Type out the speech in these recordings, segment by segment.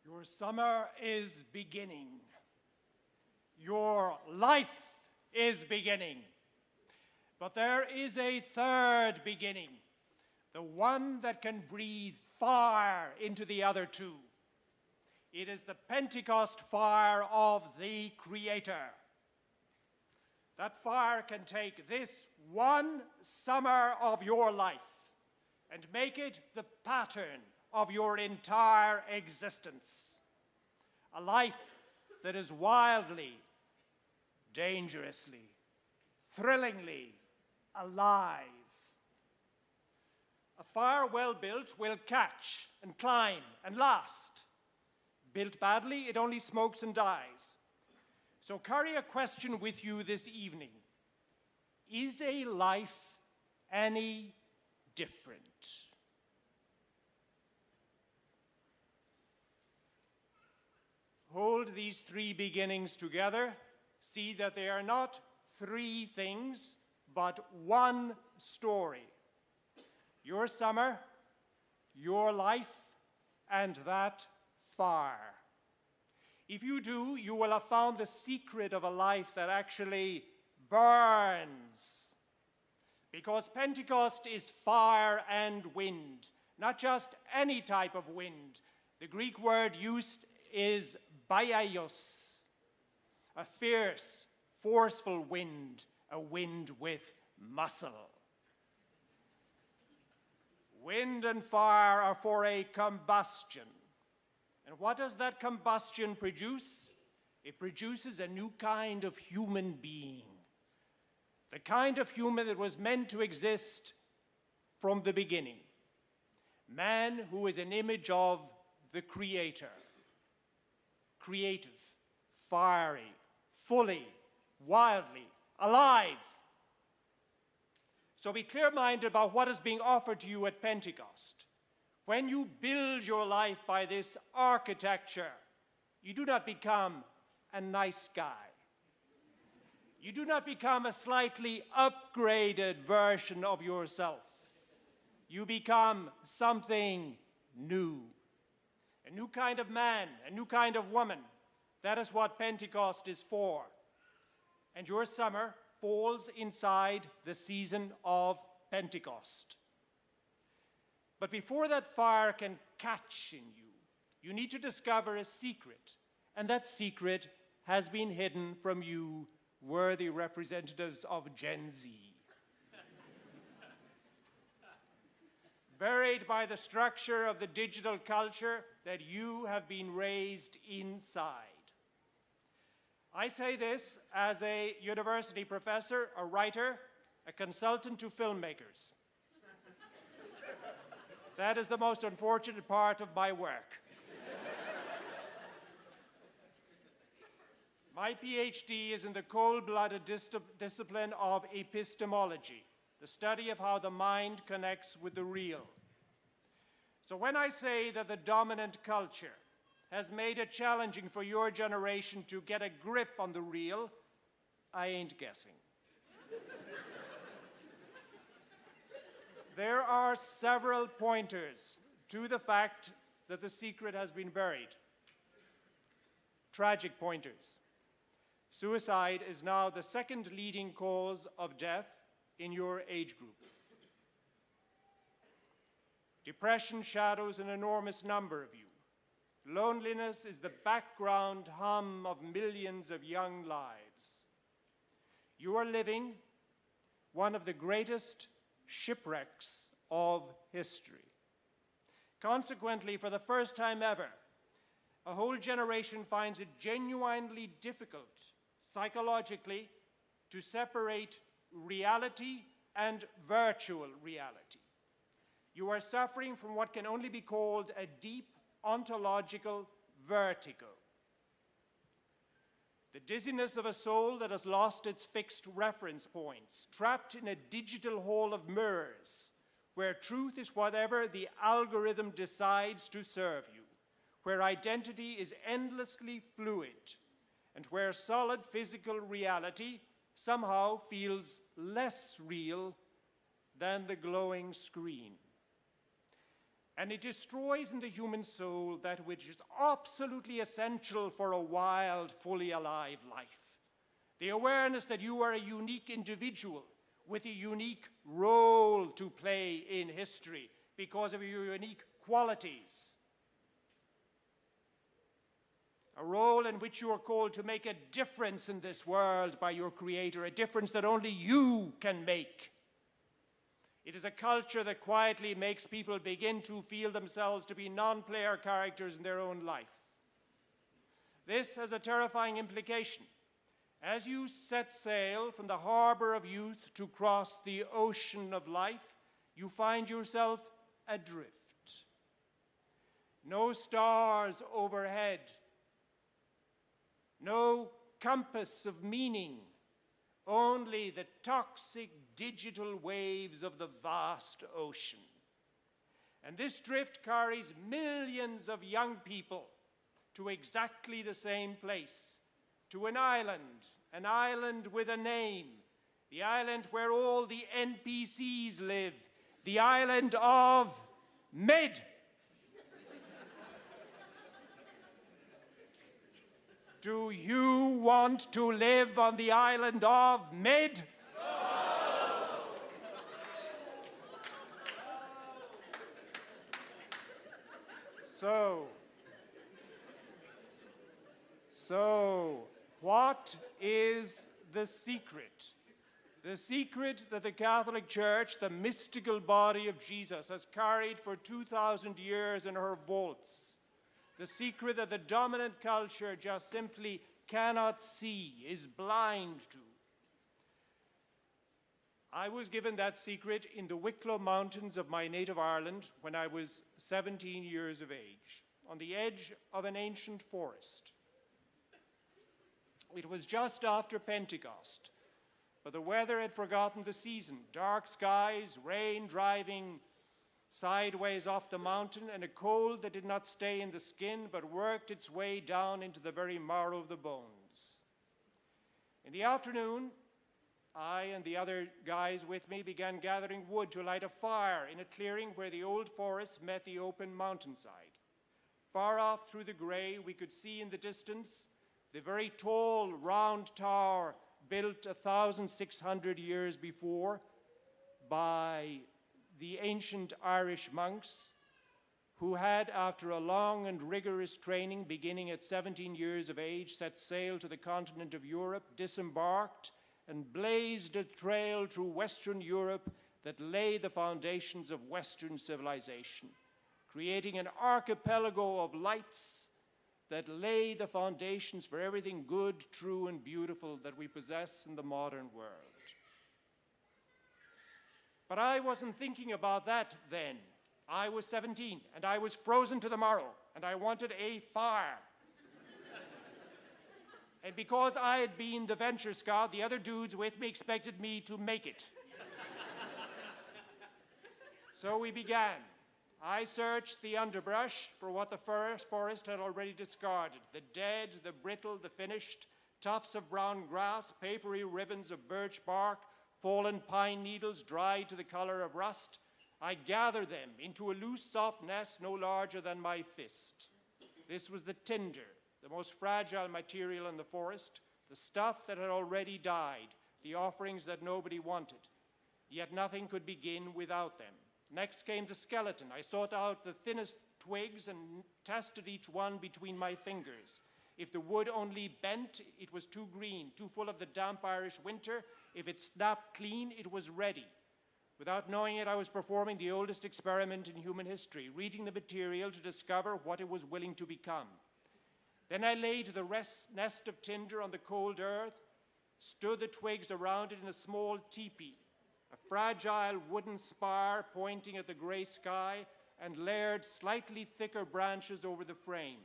Your summer is beginning. Your life is beginning. But there is a third beginning, the one that can breathe fire into the other two. It is the Pentecost fire of the Creator. That fire can take this one summer of your life and make it the pattern of your entire existence. A life that is wildly, dangerously, thrillingly alive. A fire well built will catch and climb and last. Built badly, it only smokes and dies. So carry a question with you this evening. Is a life any different? Hold these three beginnings together. See that they are not three things, but one story. Your summer, your life, and that fire. If you do, you will have found the secret of a life that actually burns. Because Pentecost is fire and wind, not just any type of wind. The Greek word used is biaios, a fierce, forceful wind, a wind with muscle. Wind and fire are for a combustion. And what does that combustion produce? It produces a new kind of human being. The kind of human that was meant to exist from the beginning. Man who is an image of the Creator. Creative, fiery, fully, wildly, alive. So be clear-minded about what is being offered to you at Pentecost. When you build your life by this architecture, you do not become a nice guy. You do not become a slightly upgraded version of yourself. You become something new. A new kind of man, a new kind of woman. That is what Pentecost is for. And your summer falls inside the season of Pentecost. But before that fire can catch in you, you need to discover a secret. And that secret has been hidden from you, worthy representatives of Gen Z. Buried by the structure of the digital culture that you have been raised inside. I say this as a university professor, a writer, a consultant to filmmakers. That is the most unfortunate part of my work. My PhD is in the cold-blooded discipline of epistemology, the study of how the mind connects with the real. So when I say that the dominant culture has made it challenging for your generation to get a grip on the real, I ain't guessing. There are several pointers to the fact that the secret has been buried. Tragic pointers. Suicide is now the second leading cause of death in your age group. Depression shadows an enormous number of you. Loneliness is the background hum of millions of young lives. You are living one of the greatest shipwrecks of history. Consequently, for the first time ever, a whole generation finds it genuinely difficult, psychologically, to separate reality and virtual reality. You are suffering from what can only be called a deep ontological vertigo. The dizziness of a soul that has lost its fixed reference points, trapped in a digital hall of mirrors, where truth is whatever the algorithm decides to serve you, where identity is endlessly fluid, and where solid physical reality somehow feels less real than the glowing screen. And it destroys in the human soul that which is absolutely essential for a wild, fully alive life. The awareness that you are a unique individual with a unique role to play in history because of your unique qualities. A role in which you are called to make a difference in this world by your Creator, a difference that only you can make. It is a culture that quietly makes people begin to feel themselves to be non-player characters in their own life. This has a terrifying implication. As you set sail from the harbor of youth to cross the ocean of life, you find yourself adrift. No stars overhead, no compass of meaning, only the toxic digital waves of the vast ocean. And this drift carries millions of young people to exactly the same place, to an island with a name, the island where all the NPCs live, the island of Med. Do you want to live on the island of Med? So, what is the secret? The secret that the Catholic Church, the mystical body of Jesus, has carried for 2,000 years in her vaults. The secret that the dominant culture just simply cannot see, is blind to. I was given that secret in the Wicklow Mountains of my native Ireland when I was 17 years of age, on the edge of an ancient forest. It was just after Pentecost, but the weather had forgotten the season. Dark skies, rain driving sideways off the mountain, and a cold that did not stay in the skin but worked its way down into the very marrow of the bones. In the afternoon, I and the other guys with me began gathering wood to light a fire in a clearing where the old forest met the open mountainside. Far off through the grey, we could see in the distance the very tall, round tower built 1,600 years before by the ancient Irish monks who had, after a long and rigorous training beginning at 17 years of age, set sail to the continent of Europe, disembarked, and blazed a trail through Western Europe that laid the foundations of Western civilization, creating an archipelago of lights that lay the foundations for everything good, true, and beautiful that we possess in the modern world. But I wasn't thinking about that then. I was 17, and I was frozen to the marrow, and I wanted a fire. And because I had been the venture scout, the other dudes with me expected me to make it. So we began. I searched the underbrush for what the forest had already discarded: the dead, the brittle, the finished, tufts of brown grass, papery ribbons of birch bark, fallen pine needles dried to the color of rust. I gathered them into a loose, soft nest no larger than my fist. This was the tinder, the most fragile material in the forest, the stuff that had already died, the offerings that nobody wanted. Yet nothing could begin without them. Next came the skeleton. I sought out the thinnest twigs and tested each one between my fingers. If the wood only bent, it was too green, too full of the damp Irish winter. If it snapped clean, it was ready. Without knowing it, I was performing the oldest experiment in human history, reading the material to discover what it was willing to become. Then I laid the nest of tinder on the cold earth, stood the twigs around it in a small teepee, a fragile wooden spire pointing at the gray sky, and layered slightly thicker branches over the frame.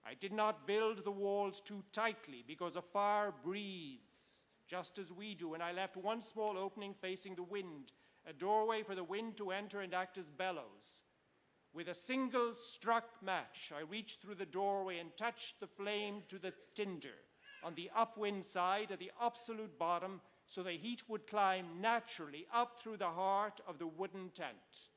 I did not build the walls too tightly because a fire breathes just as we do, and I left one small opening facing the wind, a doorway for the wind to enter and act as bellows. With a single struck match, I reached through the doorway and touched the flame to the tinder on the upwind side at the absolute bottom, so the heat would climb naturally up through the heart of the wooden tent.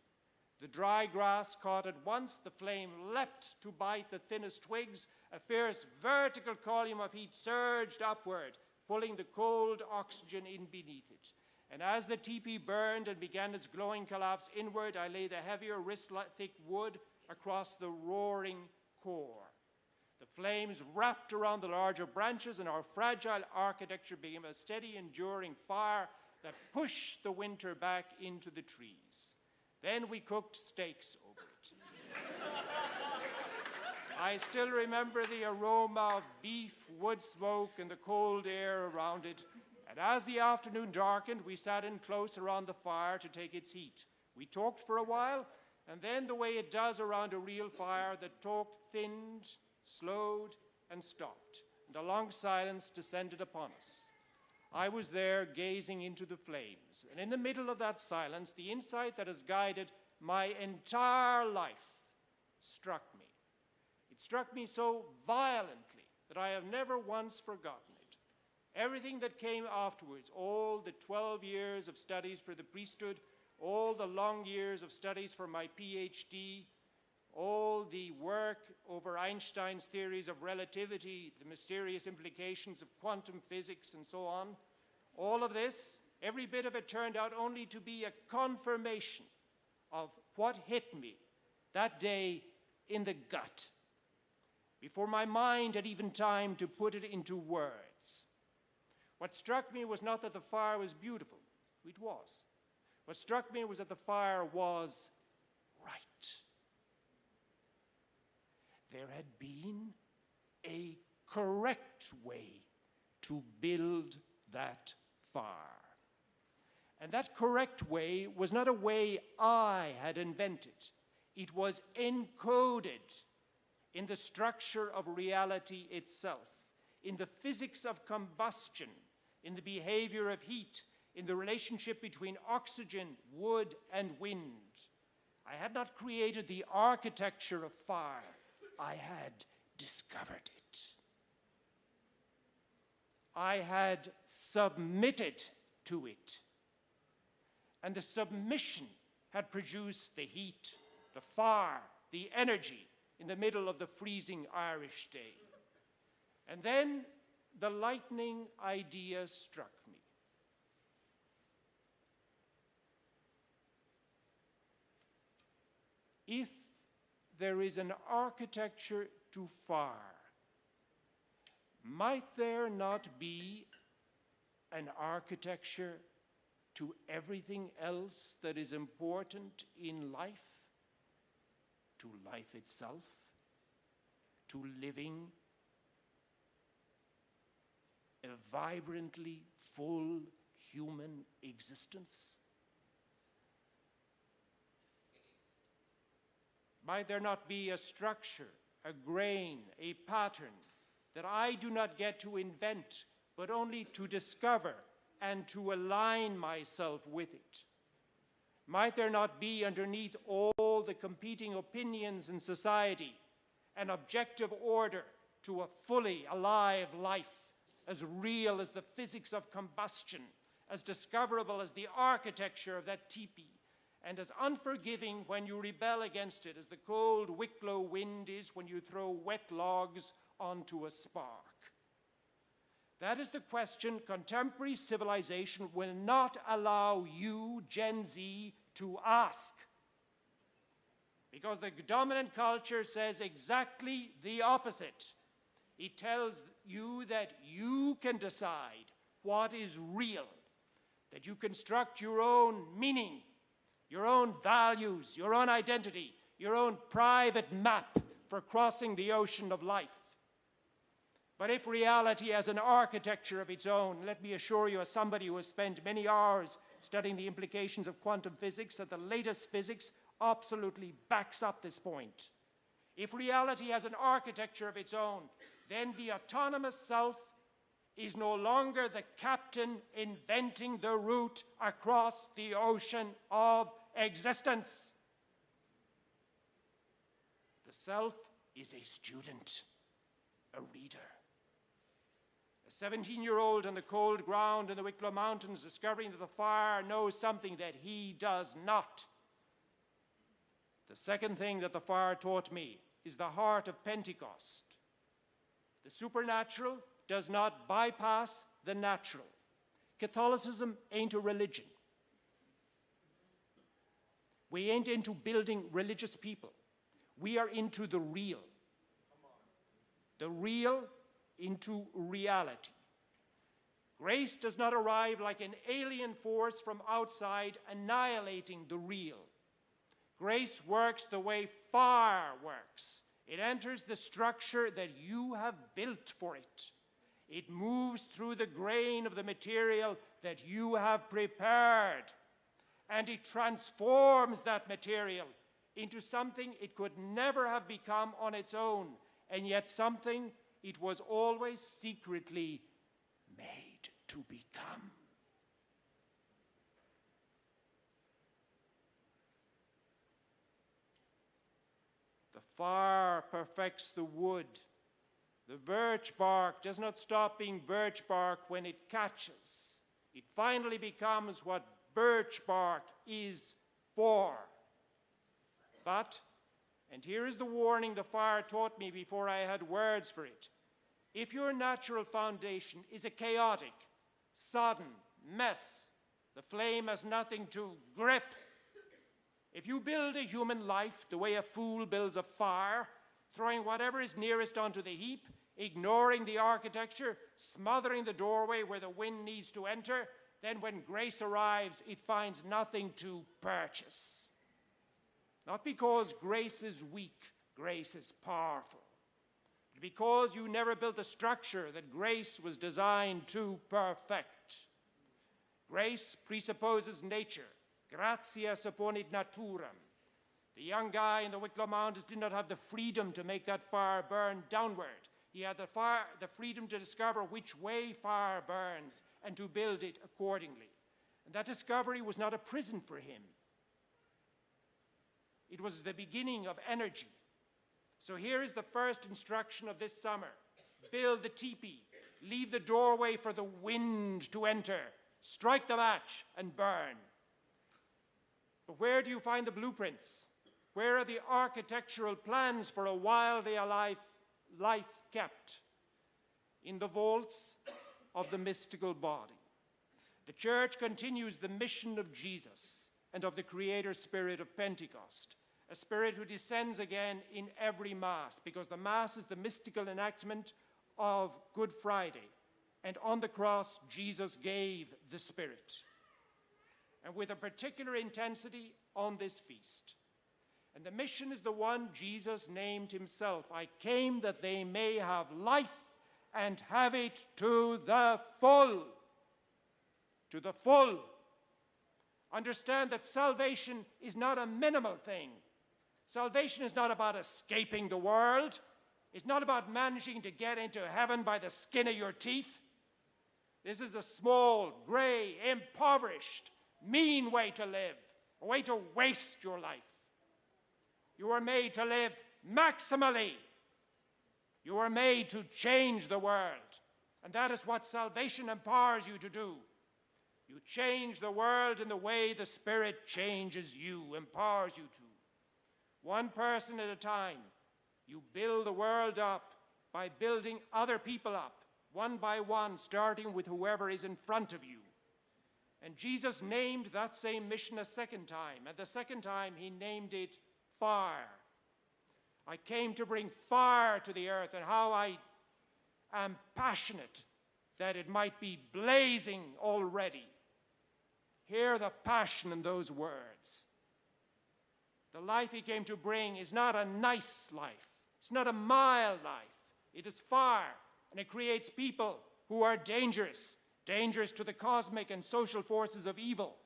The dry grass caught at once, the flame leapt to bite the thinnest twigs, a fierce vertical column of heat surged upward, pulling the cold oxygen in beneath it. And as the teepee burned and began its glowing collapse inward, I lay the heavier wrist-thick wood across the roaring core. The flames wrapped around the larger branches, and our fragile architecture became a steady, enduring fire that pushed the winter back into the trees. Then we cooked steaks over it. I still remember the aroma of beef, wood smoke, and the cold air around it. And as the afternoon darkened, we sat in close around the fire to take its heat. We talked for a while, and then the way it does around a real fire, the talk thinned, slowed, and stopped, and a long silence descended upon us. I was there gazing into the flames, and in the middle of that silence, the insight that has guided my entire life struck me. It struck me so violently that I have never once forgotten it. Everything that came afterwards, all the 12 years of studies for the priesthood, all the long years of studies for my PhD, all the work over Einstein's theories of relativity, the mysterious implications of quantum physics, and so on, all of this, every bit of it turned out only to be a confirmation of what hit me that day in the gut, before my mind had even time to put it into words. What struck me was not that the fire was beautiful. It was. What struck me was that the fire was right. There had been a correct way to build that fire. And that correct way was not a way I had invented. It was encoded in the structure of reality itself, in the physics of combustion, in the behavior of heat, in the relationship between oxygen, wood, and wind. I had not created the architecture of fire. I had discovered it. I had submitted to it. And the submission had produced the heat, the fire, the energy in the middle of the freezing Irish day. And then the lightning idea struck me. If there is an architecture to fire, might there not be an architecture to everything else that is important in life? To life itself? To living a vibrantly full human existence? Might there not be a structure, a grain, a pattern that I do not get to invent, but only to discover and to align myself with it? Might there not be underneath all the competing opinions in society an objective order to a fully alive life, as real as the physics of combustion, as discoverable as the architecture of that teepee, and as unforgiving when you rebel against it as the cold Wicklow wind is when you throw wet logs onto a spark? That is the question contemporary civilization will not allow you, Gen Z, to ask. Because the dominant culture says exactly the opposite. It tells you that you can decide what is real, that you construct your own meaning, your own values, your own identity, your own private map for crossing the ocean of life. But if reality has an architecture of its own, let me assure you, as somebody who has spent many hours studying the implications of quantum physics, that the latest physics absolutely backs up this point. If reality has an architecture of its own, then the autonomous self is no longer the captain inventing the route across the ocean of existence. The self is a student, a reader. A 17-year-old on the cold ground in the Wicklow Mountains discovering that the fire knows something that he does not. The second thing that the fire taught me is the heart of Pentecost. The supernatural does not bypass the natural. Catholicism ain't a religion. We ain't into building religious people. We are into the real. The real into reality. Grace does not arrive like an alien force from outside annihilating the real. Grace works the way fire works. It enters the structure that you have built for it. It moves through the grain of the material that you have prepared. And it transforms that material into something it could never have become on its own, and yet something it was always secretly made to become. The fire perfects the wood. The birch bark does not stop being birch bark when it catches. It finally becomes what birch bark is for. But, and here is the warning the fire taught me before I had words for it, if your natural foundation is a chaotic, sodden mess, the flame has nothing to grip. If you build a human life the way a fool builds a fire, throwing whatever is nearest onto the heap, ignoring the architecture, smothering the doorway where the wind needs to enter, then when grace arrives, it finds nothing to purchase. Not because grace is weak, grace is powerful. But because you never built the structure that grace was designed to perfect. Grace presupposes nature. Gratia supponit naturam. The young guy in the Wicklow Mountains did not have the freedom to make that fire burn downward. He had the freedom to discover which way fire burns and to build it accordingly. And that discovery was not a prison for him. It was the beginning of energy. So here is the first instruction of this summer. Build the teepee. Leave the doorway for the wind to enter. Strike the match and burn. But where do you find the blueprints? Where are the architectural plans for a wildly alive life kept? In the vaults of the mystical body. The church continues the mission of Jesus and of the Creator Spirit of Pentecost, a spirit who descends again in every Mass, because the Mass is the mystical enactment of Good Friday, and on the cross Jesus gave the Spirit, and with a particular intensity on this feast. And the mission is the one Jesus named himself. I came that they may have life and have it to the full. To the full. Understand that salvation is not a minimal thing. Salvation is not about escaping the world. It's not about managing to get into heaven by the skin of your teeth. This is a small, gray, impoverished, mean way to live, a way to waste your life. You are made to live maximally. You are made to change the world. And that is what salvation empowers you to do. You change the world in the way the Spirit changes you, empowers you to. One person at a time. You build the world up by building other people up, one by one, starting with whoever is in front of you. And Jesus named that same mission a second time. And the second time, he named it fire. I came to bring fire to the earth, and how I am passionate that it might be blazing already. Hear the passion in those words. The life he came to bring is not a nice life. It's not a mild life. It is fire, and it creates people who are dangerous, dangerous to the cosmic and social forces of evil.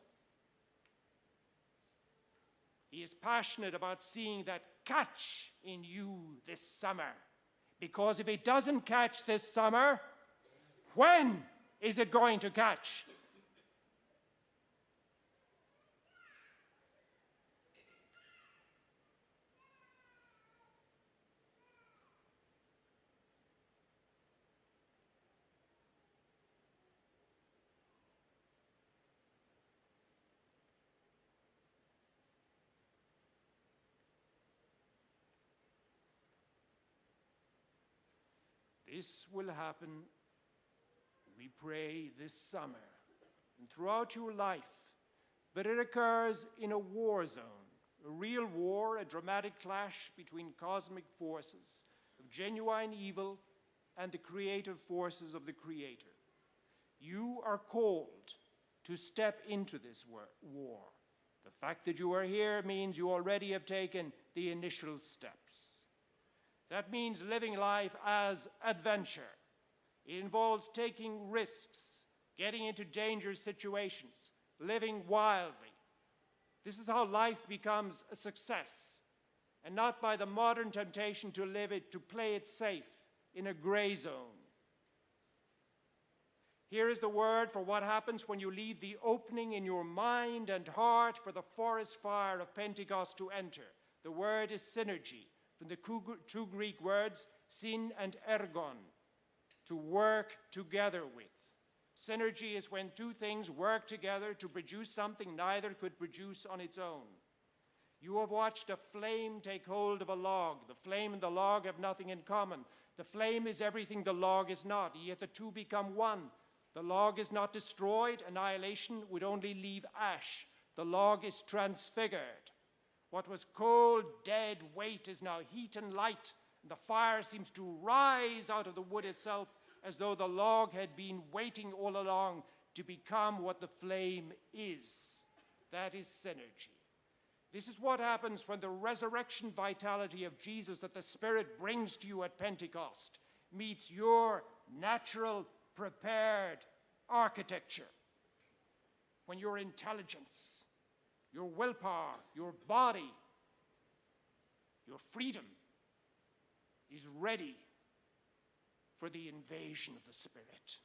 He is passionate about seeing that catch in you this summer. Because if it doesn't catch this summer, when is it going to catch? This will happen, we pray, this summer and throughout your life, but it occurs in a war zone, a real war, a dramatic clash between cosmic forces of genuine evil and the creative forces of the Creator. You are called to step into this war. The fact that you are here means you already have taken the initial steps. That means living life as adventure. It involves taking risks, getting into dangerous situations, living wildly. This is how life becomes a success, and not by the modern temptation to play it safe in a gray zone. Here is the word for what happens when you leave the opening in your mind and heart for the forest fire of Pentecost to enter. The word is synergy, from the two Greek words, syn and ergon, to work together with. Synergy is when two things work together to produce something neither could produce on its own. You have watched a flame take hold of a log. The flame and the log have nothing in common. The flame is everything the log is not, yet the two become one. The log is not destroyed. Annihilation would only leave ash. The log is transfigured. What was cold, dead weight is now heat and light, and the fire seems to rise out of the wood itself as though the log had been waiting all along to become what the flame is. That is synergy. This is what happens when the resurrection vitality of Jesus that the Spirit brings to you at Pentecost meets your natural, prepared architecture. When your intelligence, your willpower, your body, your freedom is ready for the invasion of the Spirit.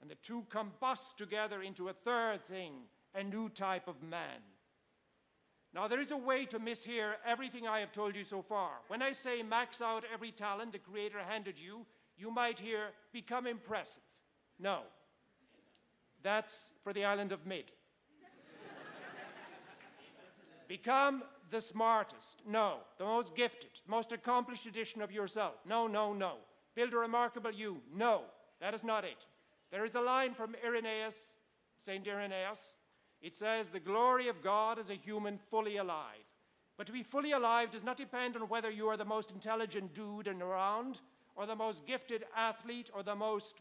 And the two combust together into a third thing, a new type of man. Now, there is a way to mishear everything I have told you so far. When I say max out every talent the Creator handed you, you might hear, become impressive. No. That's for the island of Mid. Become the smartest. No. The most gifted, most accomplished edition of yourself. No, no, no. Build a remarkable you. No. That is not it. There is a line from Irenaeus, St. Irenaeus. It says, the glory of God is a human fully alive. But to be fully alive does not depend on whether you are the most intelligent dude around, or the most gifted athlete, or the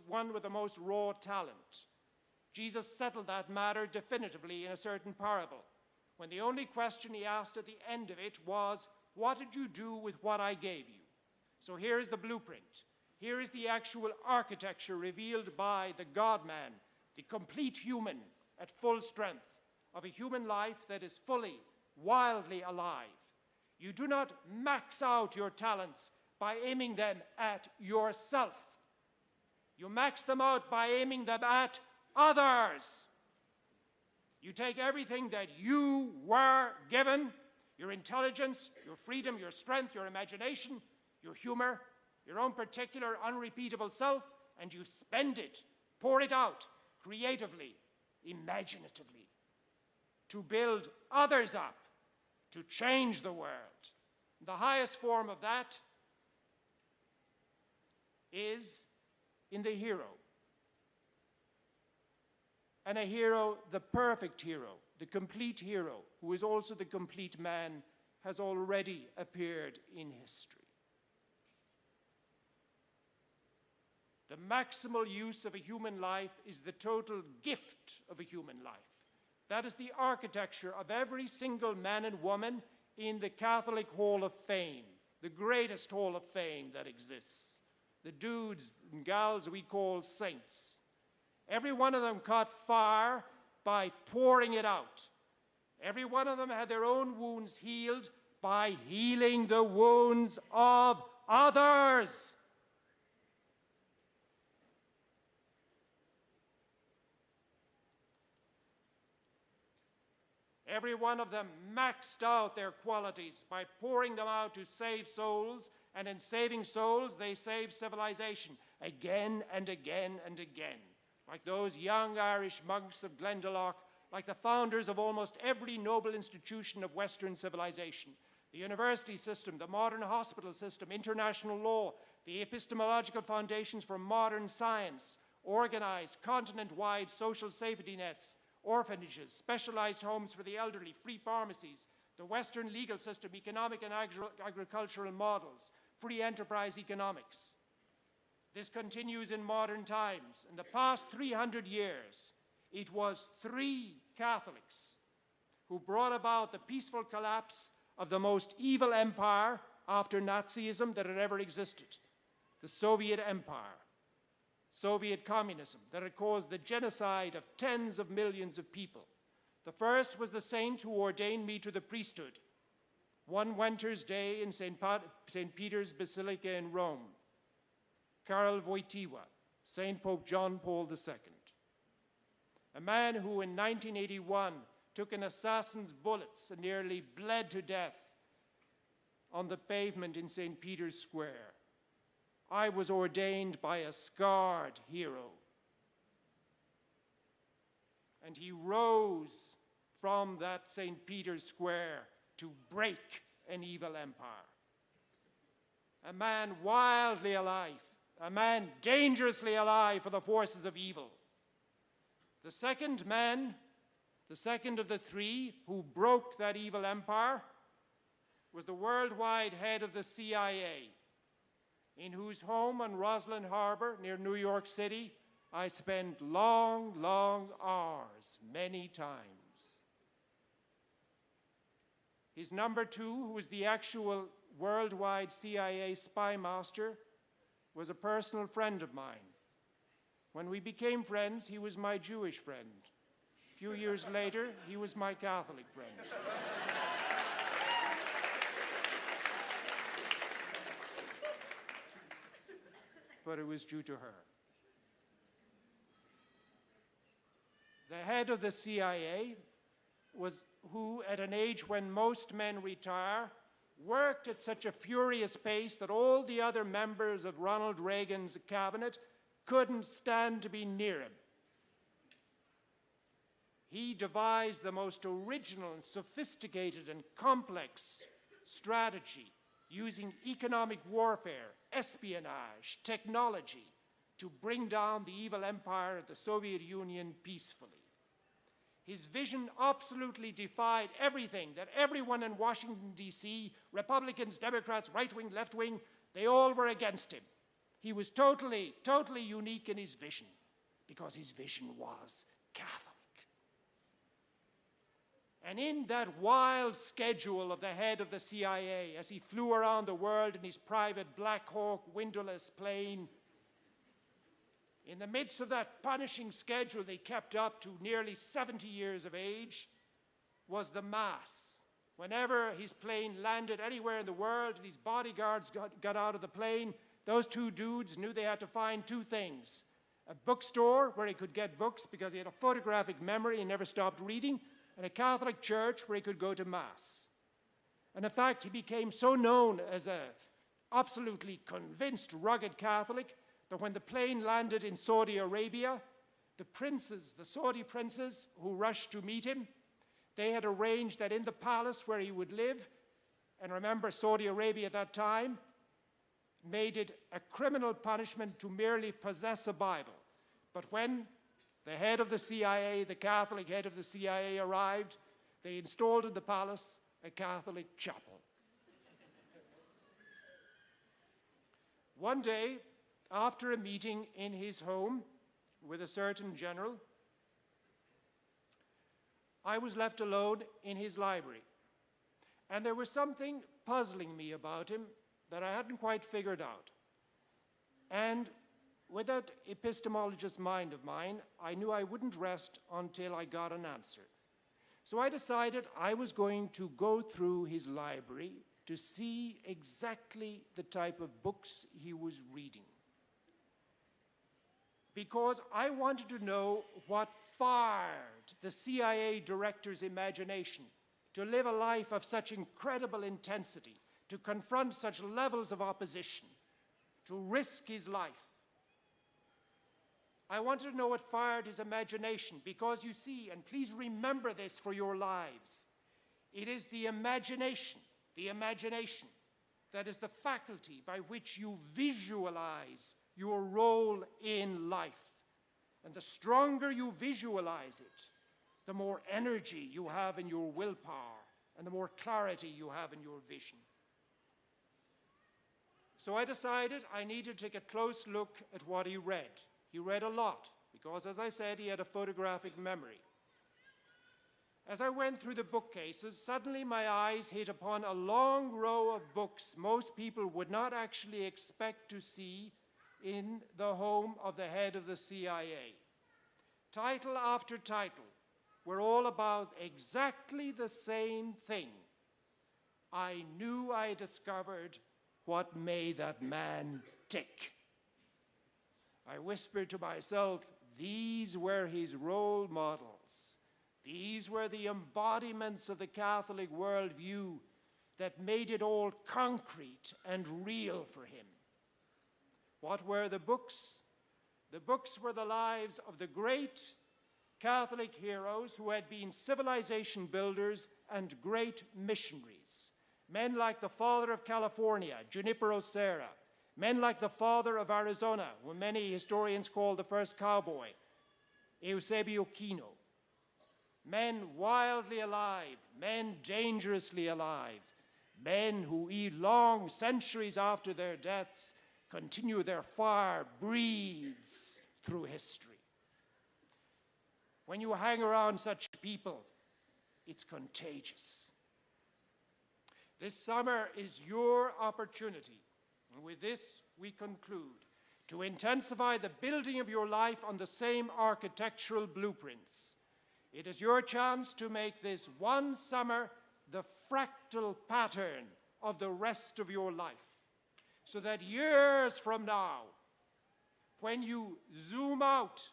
one with the most raw talent. Jesus settled that matter definitively in a certain parable, when the only question he asked at the end of it was, what did you do with what I gave you? So here is the blueprint. Here is the actual architecture revealed by the God-man, the complete human at full strength, of a human life that is fully, wildly alive. You do not max out your talents by aiming them at yourself. You max them out by aiming them at others. You take everything that you were given, your intelligence, your freedom, your strength, your imagination, your humor, your own particular unrepeatable self, and you spend it, pour it out, creatively, imaginatively, to build others up, to change the world. The highest form of that is in the hero. And a hero, the perfect hero, the complete hero, who is also the complete man, has already appeared in history. The maximal use of a human life is the total gift of a human life. That is the architecture of every single man and woman in the Catholic Hall of Fame, the greatest Hall of Fame that exists. The dudes and gals we call saints. Every one of them caught fire by pouring it out. Every one of them had their own wounds healed by healing the wounds of others. Every one of them maxed out their qualities by pouring them out to save souls, and in saving souls, they saved civilization again and again and again. Like those young Irish monks of Glendalough, like the founders of almost every noble institution of Western civilization. The university system, the modern hospital system, international law, the epistemological foundations for modern science, organized continent-wide social safety nets, orphanages, specialized homes for the elderly, free pharmacies, the Western legal system, economic and agricultural models, free enterprise economics. This continues in modern times. In the past 300 years, it was 3 Catholics who brought about the peaceful collapse of the most evil empire after Nazism that had ever existed, the Soviet Empire, Soviet communism, that had caused the genocide of tens of millions of people. The first was the saint who ordained me to the priesthood, one winter's day in St. Peter's Basilica in Rome, Karol Wojtyła, St. Pope John Paul II, a man who in 1981 took an assassin's bullets and nearly bled to death on the pavement in St. Peter's Square. I was ordained by a scarred hero. And he rose from that St. Peter's Square to break an evil empire. A man wildly alive, a man dangerously alive for the forces of evil. The second man, the second of the 3 who broke that evil empire, was the worldwide head of the CIA, in whose home on Roslyn Harbor near New York City I spent long, long hours, many times. His number 2, who was the actual worldwide CIA spy master, was a personal friend of mine. When we became friends, he was my Jewish friend. A few years later, he was my Catholic friend. But it was due to her. The head of the CIA was who, at an age when most men retire, worked at such a furious pace that all the other members of Ronald Reagan's cabinet couldn't stand to be near him. He devised the most original and sophisticated and complex strategy using economic warfare, espionage, technology to bring down the evil empire of the Soviet Union peacefully. His vision absolutely defied everything that everyone in Washington, D.C., Republicans, Democrats, right-wing, left-wing, they all were against him. He was totally, totally unique in his vision because his vision was Catholic. And in that wild schedule of the head of the CIA, as he flew around the world in his private Black Hawk windowless plane, in the midst of that punishing schedule they kept up to nearly 70 years of age, was the Mass. Whenever his plane landed anywhere in the world and his bodyguards got out of the plane, those 2 dudes knew they had to find 2 things. A bookstore where he could get books because he had a photographic memory and never stopped reading, and a Catholic church where he could go to Mass. And in fact, he became so known as an absolutely convinced, rugged Catholic that when the plane landed in Saudi Arabia, the princes, the Saudi princes who rushed to meet him, they had arranged that in the palace where he would live, and remember Saudi Arabia at that time, made it a criminal punishment to merely possess a Bible. But when the head of the CIA, the Catholic head of the CIA arrived, they installed in the palace a Catholic chapel. One day, after a meeting in his home with a certain general, I was left alone in his library. And there was something puzzling me about him that I hadn't quite figured out. And with that epistemologist mind of mine, I knew I wouldn't rest until I got an answer. So I decided I was going to go through his library to see exactly the type of books he was reading. Because I wanted to know what fired the CIA director's imagination to live a life of such incredible intensity, to confront such levels of opposition, to risk his life. I wanted to know what fired his imagination, because you see, and please remember this for your lives, it is the imagination the imagination, that is the faculty by which you visualize your role in life. And the stronger you visualize it, the more energy you have in your willpower and the more clarity you have in your vision. So I decided I needed to take a close look at what he read. He read a lot because, as I said, he had a photographic memory. As I went through the bookcases, suddenly my eyes hit upon a long row of books most people would not actually expect to see in the home of the head of the CIA. Title after title were all about exactly the same thing. I knew I discovered what made that man tick. I whispered to myself, these were his role models. These were the embodiments of the Catholic worldview that made it all concrete and real for him. What were the books? The books were the lives of the great Catholic heroes who had been civilization builders and great missionaries. Men like the father of California, Junipero Serra. Men like the father of Arizona, who many historians call the first cowboy, Eusebio Kino. Men wildly alive, men dangerously alive, men who long centuries after their deaths continue their fire breathes through history. When you hang around such people, it's contagious. This summer is your opportunity, and with this we conclude, to intensify the building of your life on the same architectural blueprints. It is your chance to make this one summer the fractal pattern of the rest of your life, so that years from now, when you zoom out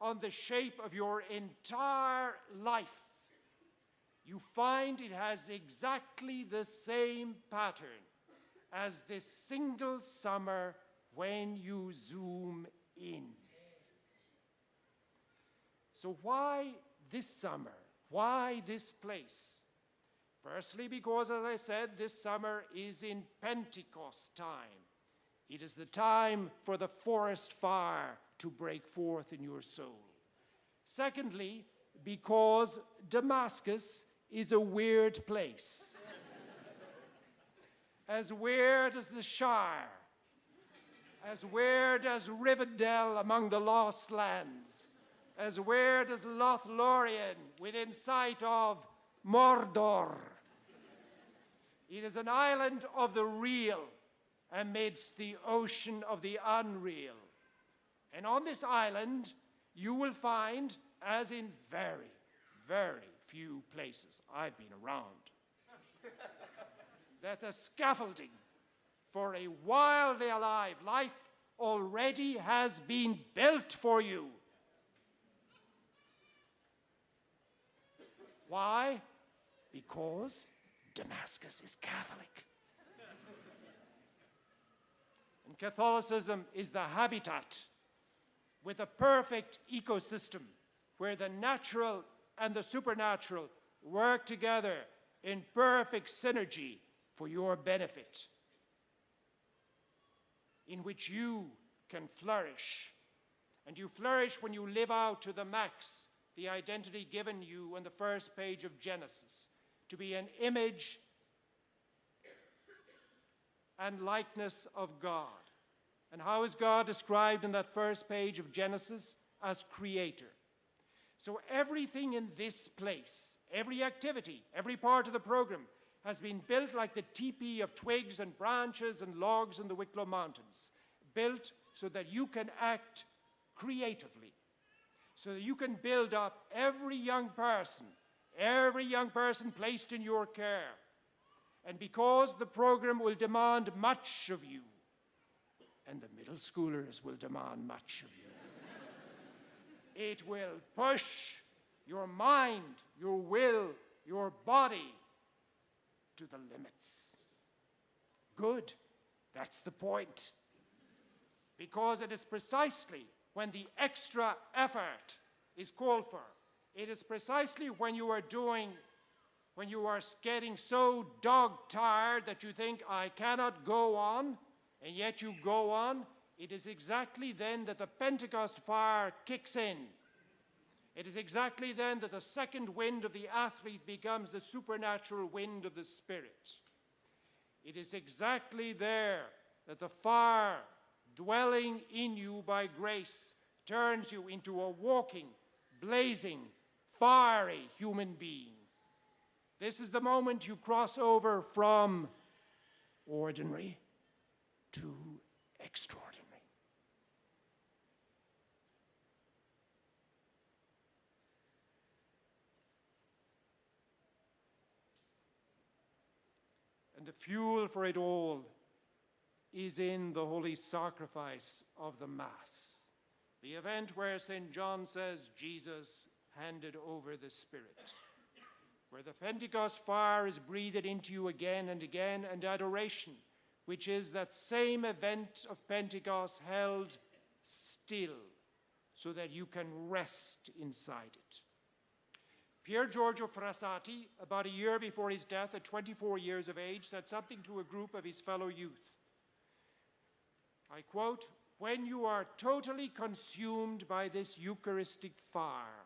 on the shape of your entire life, you find it has exactly the same pattern as this single summer when you zoom in. So why this summer? Why this place? Firstly, because, as I said, this summer is in Pentecost time. It is the time for the forest fire to break forth in your soul. Secondly, because Damascus is a weird place. As weird as the Shire, as weird as Rivendell among the Lost Lands, as weird as Lothlorien within sight of Mordor. It is an island of the real amidst the ocean of the unreal. And on this island, you will find, as in very, very few places I've been around, that the scaffolding for a wildly alive life already has been built for you. Why? Because Damascus is Catholic. And Catholicism is the habitat with a perfect ecosystem where the natural and the supernatural work together in perfect synergy for your benefit, in which you can flourish. And you flourish when you live out to the max the identity given you on the first page of Genesis, to be an image and likeness of God. And how is God described in that first page of Genesis? As creator. So everything in this place, every activity, every part of the program has been built like the teepee of twigs and branches and logs in the Wicklow Mountains, built so that you can act creatively, so that you can build up every young person placed in your care. And because the program will demand much of you, and the middle schoolers will demand much of you, it will push your mind, your will, your body to the limits. Good, that's the point. Because it is precisely when the extra effort is called for, it is precisely when you when you are getting so dog-tired that you think, I cannot go on, and yet you go on, it is exactly then that the Pentecost fire kicks in. It is exactly then that the second wind of the athlete becomes the supernatural wind of the Spirit. It is exactly there that the fire dwelling in you by grace turns you into a walking, blazing, fiery human being. This is the moment you cross over from ordinary to extraordinary. And the fuel for it all is in the holy sacrifice of the Mass, the event where St. John says Jesus handed over the Spirit, where the Pentecost fire is breathed into you again, and adoration, which is that same event of Pentecost held still, so that you can rest inside it. Pier Giorgio Frassati, about a year before his death at 24 years of age, said something to a group of his fellow youth. I quote, "When you are totally consumed by this Eucharistic fire,"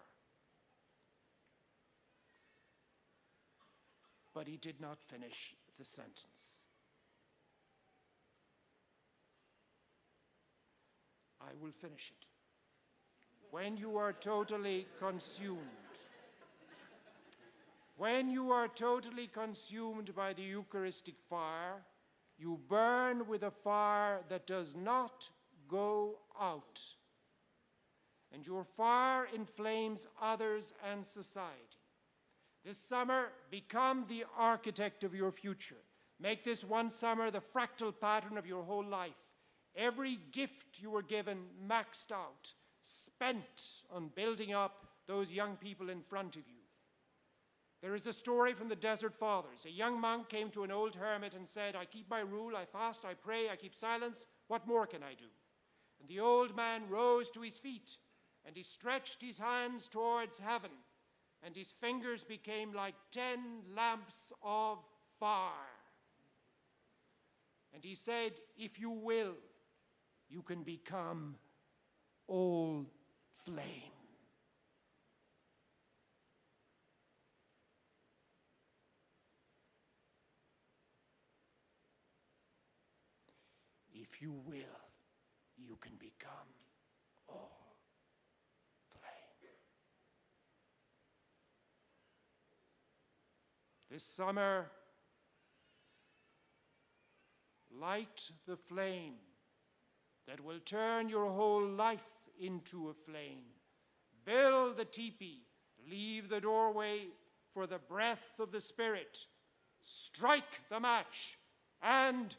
but he did not finish the sentence. I will finish it. When you are totally consumed, when you are totally consumed by the Eucharistic fire, you burn with a fire that does not go out. And your fire inflames others and society. This summer, become the architect of your future. Make this one summer the fractal pattern of your whole life. Every gift you were given maxed out, spent on building up those young people in front of you. There is a story from the Desert Fathers. A young monk came to an old hermit and said, I keep my rule, I fast, I pray, I keep silence. What more can I do? And the old man rose to his feet, and he stretched his hands towards heaven, and his fingers became like 10 lamps of fire. And he said, if you will, you can become all flame. If you will, you can become all flame. This summer, light the flame that will turn your whole life into a flame. Build the teepee, leave the doorway for the breath of the Spirit. Strike the match and